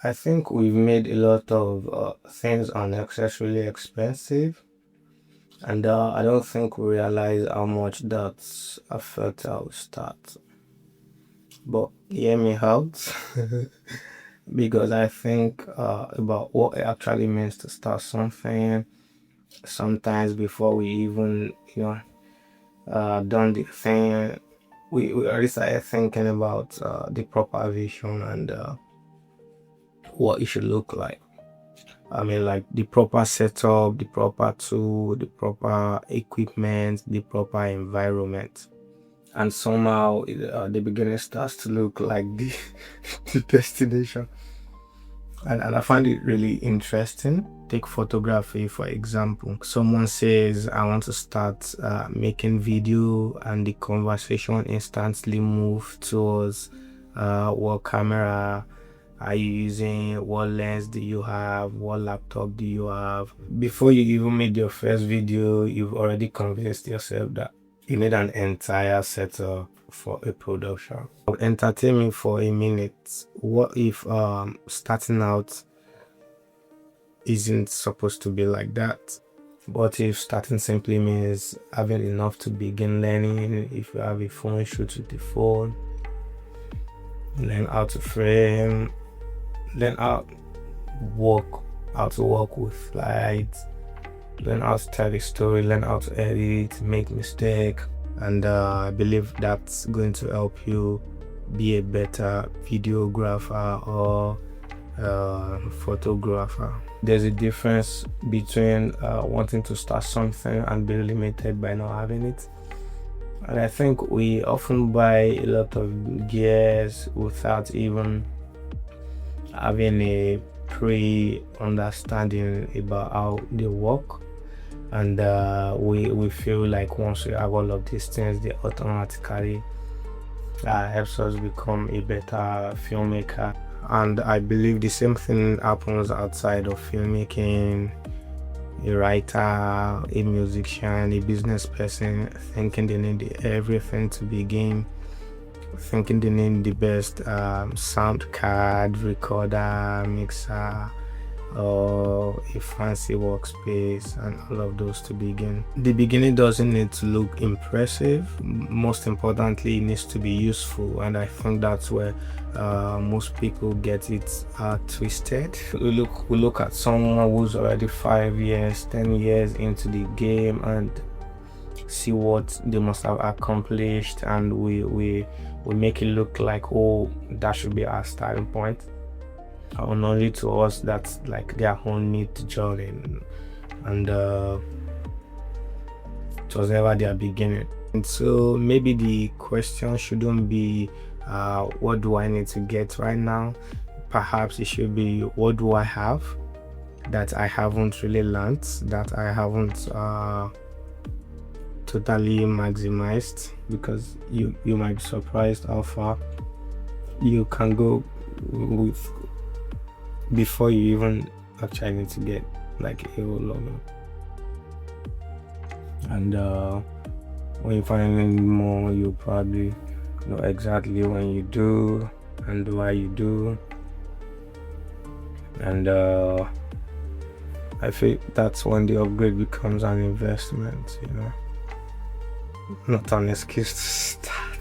I think we've made a lot of things unnecessarily expensive, and I don't think we realize how much that's affect our start. But hear me out, because I think about what it actually means to start something. Sometimes before we even, done the thing, we already started thinking about the proper vision and what it should look like. I mean, like the proper setup, the proper tool, the proper equipment, the proper environment. And somehow the beginning starts to look like the, the destination. And I find it really interesting. Take photography, for example. Someone says, I want to start making video, and the conversation instantly move towards what camera are you using, what lens do you have, what laptop do you have. Before you even made your first video, you've already convinced yourself that you need an entire setup for a production. Entertain me for a minute. What if starting out isn't supposed to be like that? What if starting simply means having enough to begin learning? If you have a phone, shoot with the phone, learn how to frame, learn work how to work with light, learn how to tell a story, learn how to edit, make mistake. And I believe that's going to help you be a better videographer or photographer. There's a difference between wanting to start something and being limited by not having it. And I think we often buy a lot of gears without even having a pre-understanding about how they work. And we feel like once we have all of these things, they automatically helps us become a better filmmaker. And I believe the same thing happens outside of filmmaking. A writer, a musician, a business person thinking they need everything to begin, thinking they need the best sound card, recorder, mixer, or a fancy workspace, and all of those to begin. The beginning doesn't need to look impressive. Most importantly, it needs to be useful, and I think that's where most people get it twisted. We look at someone who's already 5 years, 10 years into the game and see what they must have accomplished, and we make it look like, oh, that should be our starting point. Only to us that's like their own need to join, and it was never their beginning. And so maybe the question shouldn't be what do I need to get right now. Perhaps it should be, what do I have that I haven't really learned, that I haven't totally maximized, because you might be surprised how far you can go with before you even actually need to get like a whole logo. And when you find more, you probably know exactly when you do and why you do. And I think that's when the upgrade becomes an investment, not an excuse to start.